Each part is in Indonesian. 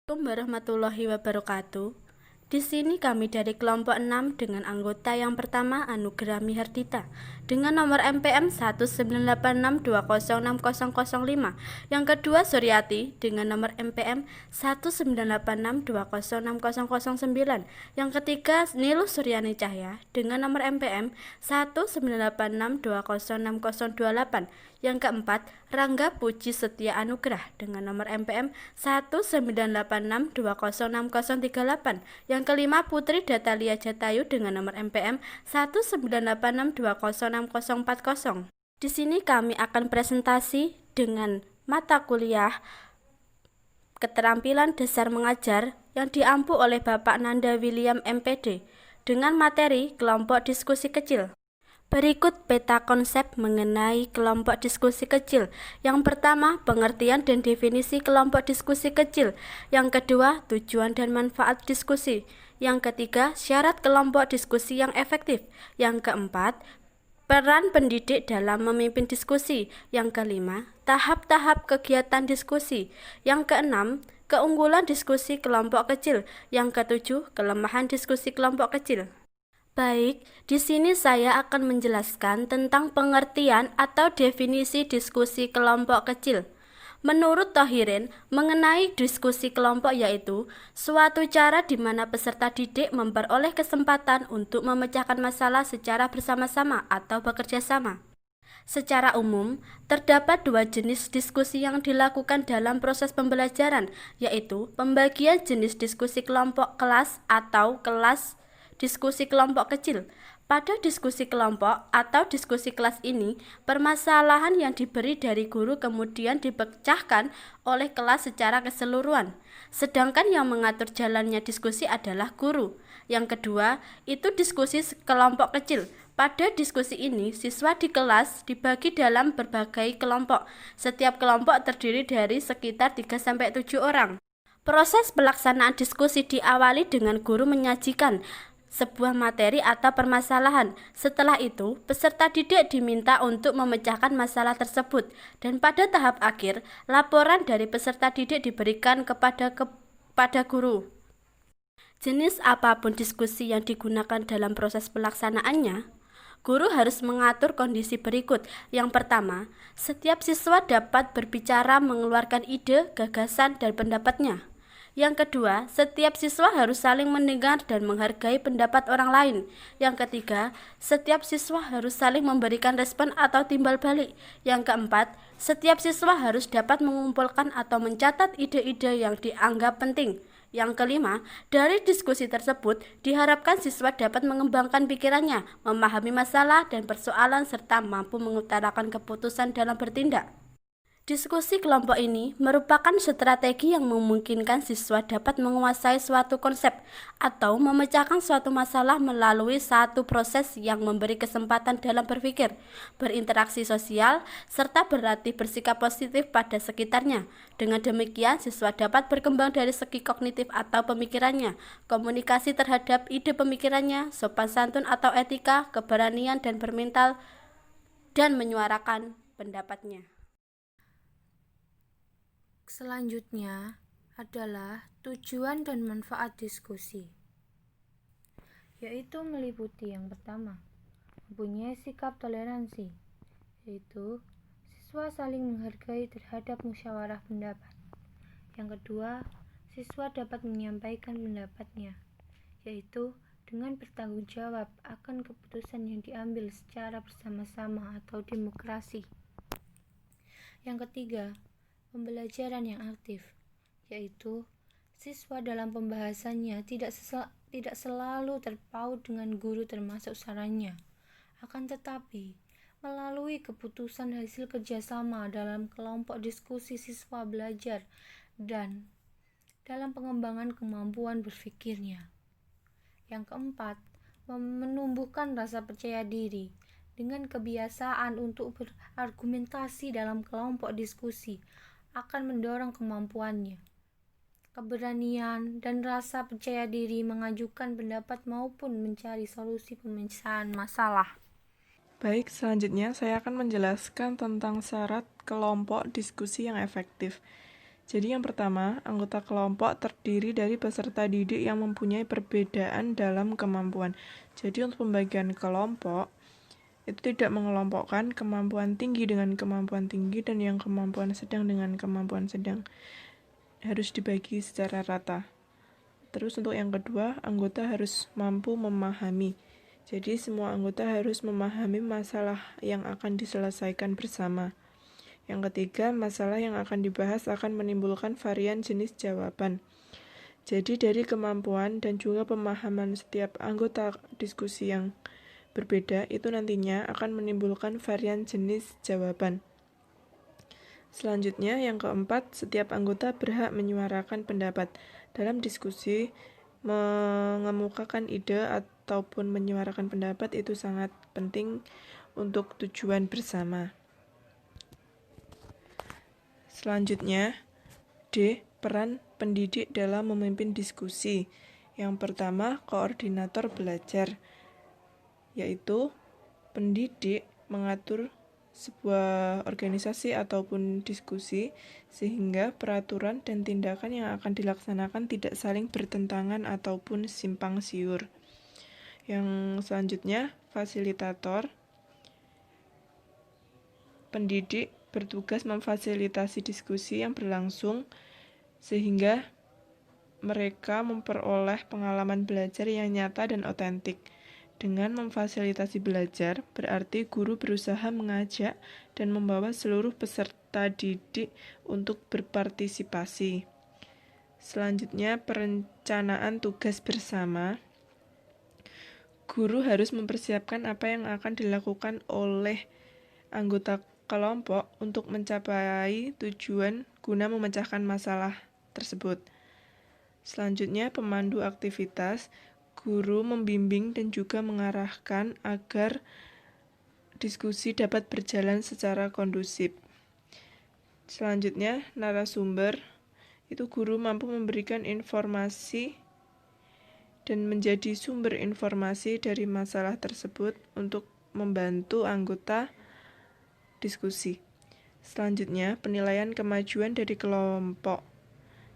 Assalamualaikum warahmatullahi wabarakatuh. Di sini kami dari kelompok 6 dengan anggota yang pertama Anugerah Mihardita dengan nomor MPM 19862060005, yang kedua Suryati dengan nomor MPM 19862060009, yang ketiga Nilu Suryani Cahya dengan nomor MPM 19862060028, yang keempat Rangga Puji Setia Anugrah dengan nomor MPM 19862060038, yang kelima Putri Datalia Jatayu dengan nomor MPM 19862060040. Di sini kami akan presentasi dengan mata kuliah Keterampilan Dasar Mengajar yang diampu oleh Bapak Nanda William MPD dengan materi kelompok diskusi kecil. Berikut peta konsep mengenai kelompok diskusi kecil. Yang pertama, pengertian dan definisi kelompok diskusi kecil. Yang kedua, tujuan dan manfaat diskusi. Yang ketiga, syarat kelompok diskusi yang efektif. Yang keempat, peran pendidik dalam memimpin diskusi. Yang kelima, tahap-tahap kegiatan diskusi. Yang keenam, keunggulan diskusi kelompok kecil. Yang ketujuh, kelemahan diskusi kelompok kecil. Baik, di sini saya akan menjelaskan tentang pengertian atau definisi diskusi kelompok kecil. Menurut Thohirin, mengenai diskusi kelompok yaitu suatu cara di mana peserta didik memperoleh kesempatan untuk memecahkan masalah secara bersama-sama atau bekerja sama. Secara umum, terdapat dua jenis diskusi yang dilakukan dalam proses pembelajaran, yaitu pembagian jenis diskusi kelompok kelas atau kelas diskusi kelompok kecil. Pada diskusi kelompok atau diskusi kelas ini, permasalahan yang diberi dari guru kemudian dipecahkan oleh kelas secara keseluruhan. Sedangkan yang mengatur jalannya diskusi adalah guru. Yang kedua, itu diskusi kelompok kecil. Pada diskusi ini, siswa di kelas dibagi dalam berbagai kelompok. Setiap kelompok terdiri dari sekitar 3-7 orang. Proses pelaksanaan diskusi diawali dengan guru menyajikan sebuah materi atau permasalahan. Setelah itu, peserta didik diminta untuk memecahkan masalah tersebut, dan pada tahap akhir, laporan dari peserta didik diberikan kepada guru. Jenis apapun diskusi yang digunakan dalam proses pelaksanaannya, guru harus mengatur kondisi berikut. Yang pertama, setiap siswa dapat berbicara, mengeluarkan ide, gagasan, dan pendapatnya. Yang kedua, setiap siswa harus saling mendengar dan menghargai pendapat orang lain. Yang ketiga, setiap siswa harus saling memberikan respon atau timbal balik. Yang keempat, setiap siswa harus dapat mengumpulkan atau mencatat ide-ide yang dianggap penting. Yang kelima, dari diskusi tersebut diharapkan siswa dapat mengembangkan pikirannya, memahami masalah dan persoalan, serta mampu mengutarakan keputusan dalam bertindak. Diskusi kelompok ini merupakan strategi yang memungkinkan siswa dapat menguasai suatu konsep atau memecahkan suatu masalah melalui satu proses yang memberi kesempatan dalam berpikir, berinteraksi sosial, serta berlatih bersikap positif pada sekitarnya. Dengan demikian, siswa dapat berkembang dari segi kognitif atau pemikirannya, komunikasi terhadap ide pemikirannya, sopan santun atau etika, keberanian dan bermental, dan menyuarakan pendapatnya. Selanjutnya adalah tujuan dan manfaat diskusi, yaitu meliputi yang pertama, mempunyai sikap toleransi, yaitu siswa saling menghargai terhadap musyawarah pendapat. Yang kedua, siswa dapat menyampaikan pendapatnya, yaitu dengan bertanggung jawab akan keputusan yang diambil secara bersama-sama atau demokrasi. Yang ketiga, pembelajaran yang aktif, yaitu siswa dalam pembahasannya tidak selalu terpaut dengan guru termasuk sarannya, akan tetapi melalui keputusan hasil kerjasama dalam kelompok diskusi siswa belajar dan dalam pengembangan kemampuan berpikirnya. Yang keempat, menumbuhkan rasa percaya diri dengan kebiasaan untuk berargumentasi dalam kelompok diskusi akan mendorong kemampuannya, keberanian, dan rasa percaya diri mengajukan pendapat maupun mencari solusi pemecahan masalah. Baik, selanjutnya saya akan menjelaskan tentang syarat kelompok diskusi yang efektif. Jadi yang pertama, anggota kelompok terdiri dari peserta didik yang mempunyai perbedaan dalam kemampuan. Jadi untuk pembagian kelompok, itu tidak mengelompokkan kemampuan tinggi dengan kemampuan tinggi dan yang kemampuan sedang dengan kemampuan sedang. Harus dibagi secara rata. Terus untuk yang kedua, anggota harus mampu memahami. Jadi semua anggota harus memahami masalah yang akan diselesaikan bersama. Yang ketiga, masalah yang akan dibahas akan menimbulkan varian jenis jawaban. Jadi dari kemampuan dan juga pemahaman setiap anggota diskusi yang berbeda, itu nantinya akan menimbulkan varian jenis jawaban. Selanjutnya, yang keempat, setiap anggota berhak menyuarakan pendapat. Dalam diskusi, mengemukakan ide ataupun menyuarakan pendapat itu sangat penting untuk tujuan bersama. Selanjutnya, D. Peran pendidik dalam memimpin diskusi. Yang pertama, koordinator belajar, yaitu pendidik mengatur sebuah organisasi ataupun diskusi sehingga peraturan dan tindakan yang akan dilaksanakan tidak saling bertentangan ataupun simpang siur. Yang selanjutnya, fasilitator. Pendidik bertugas memfasilitasi diskusi yang berlangsung sehingga mereka memperoleh pengalaman belajar yang nyata dan otentik. Dengan memfasilitasi belajar, berarti guru berusaha mengajak dan membawa seluruh peserta didik untuk berpartisipasi. Selanjutnya, perencanaan tugas bersama. Guru harus mempersiapkan apa yang akan dilakukan oleh anggota kelompok untuk mencapai tujuan guna memecahkan masalah tersebut. Selanjutnya, pemandu aktivitas. Guru membimbing dan juga mengarahkan agar diskusi dapat berjalan secara kondusif. Selanjutnya, narasumber. Itu guru mampu memberikan informasi dan menjadi sumber informasi dari masalah tersebut untuk membantu anggota diskusi. Selanjutnya, penilaian kemajuan dari kelompok.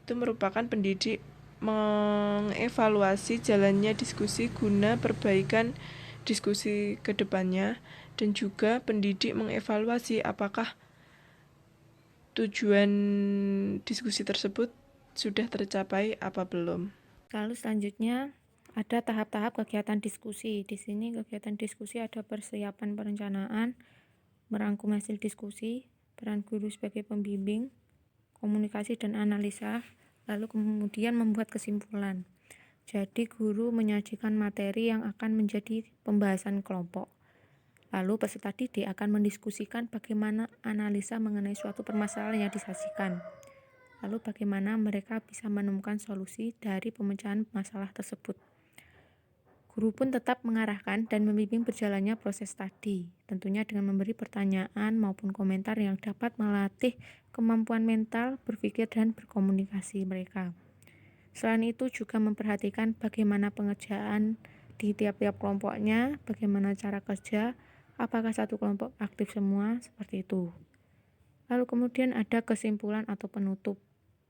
Itu merupakan pendidik mengevaluasi jalannya diskusi guna perbaikan diskusi ke depannya, dan juga pendidik mengevaluasi apakah tujuan diskusi tersebut sudah tercapai apa belum. Lalu selanjutnya ada tahap-tahap kegiatan diskusi. Di sini kegiatan diskusi ada persiapan perencanaan, merangkum hasil diskusi, peran guru sebagai pembimbing, komunikasi dan analisa, lalu kemudian membuat kesimpulan. Jadi guru menyajikan materi yang akan menjadi pembahasan kelompok. Lalu peserta didik akan mendiskusikan bagaimana analisa mengenai suatu permasalahan yang disajikan. Lalu bagaimana mereka bisa menemukan solusi dari pemecahan masalah tersebut. Guru pun tetap mengarahkan dan membimbing berjalannya proses tadi, tentunya dengan memberi pertanyaan maupun komentar yang dapat melatih kemampuan mental, berpikir, dan berkomunikasi mereka. Selain itu juga memperhatikan bagaimana pengerjaan di tiap-tiap kelompoknya, bagaimana cara kerja, apakah satu kelompok aktif semua, seperti itu. Lalu kemudian ada kesimpulan atau penutup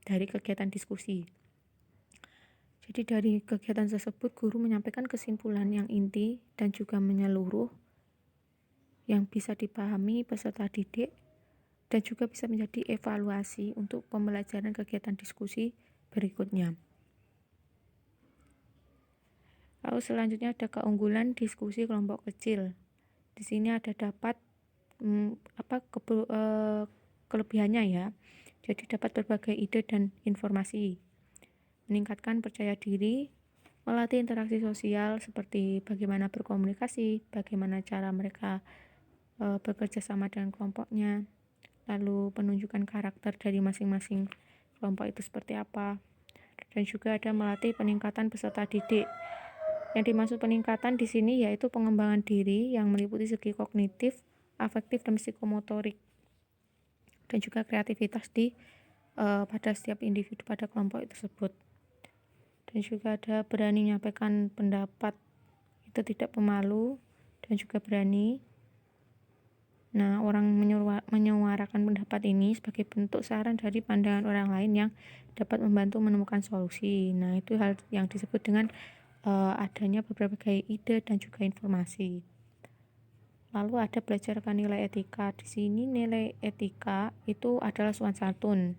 dari kegiatan diskusi. Jadi dari kegiatan tersebut guru menyampaikan kesimpulan yang inti dan juga menyeluruh yang bisa dipahami peserta didik dan juga bisa menjadi evaluasi untuk pembelajaran kegiatan diskusi berikutnya. Lalu selanjutnya ada keunggulan diskusi kelompok kecil. Di sini ada dapat kelebihannya ya. Jadi dapat berbagai ide dan informasi, meningkatkan percaya diri, melatih interaksi sosial seperti bagaimana berkomunikasi, bagaimana cara mereka bekerja sama dengan kelompoknya, lalu penunjukan karakter dari masing-masing kelompok itu seperti apa, dan juga ada melatih peningkatan peserta didik. Yang dimaksud peningkatan di sini yaitu pengembangan diri yang meliputi segi kognitif, afektif, dan psikomotorik, dan juga kreativitas pada setiap individu pada kelompok tersebut. Dan juga ada berani menyampaikan pendapat, itu tidak pemalu dan juga berani. Nah, orang menyuarakan pendapat ini sebagai bentuk saran dari pandangan orang lain yang dapat membantu menemukan solusi. Nah, itu hal yang disebut dengan adanya beberapa ide dan juga informasi. Lalu ada belajarkan nilai etika. Di sini nilai etika itu adalah sopan santun.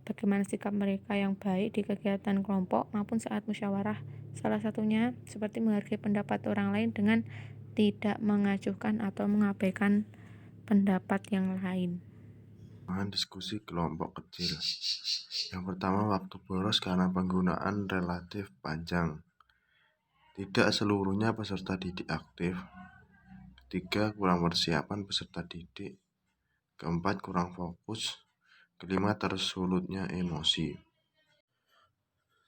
Bagaimana sikap mereka yang baik di kegiatan kelompok maupun saat musyawarah. Salah satunya seperti menghargai pendapat orang lain dengan tidak mengacuhkan atau mengabaikan pendapat yang lain. Diskusi kelompok kecil. Yang pertama, waktu boros karena penggunaan relatif panjang. Tidak seluruhnya peserta didik aktif. Ketiga, kurang persiapan peserta didik. Keempat, kurang fokus. Kelima, tersulutnya emosi.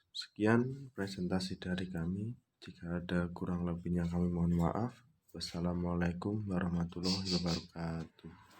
Sekian presentasi dari kami. Jika ada kurang lebihnya kami mohon maaf. Wassalamualaikum warahmatullahi wabarakatuh.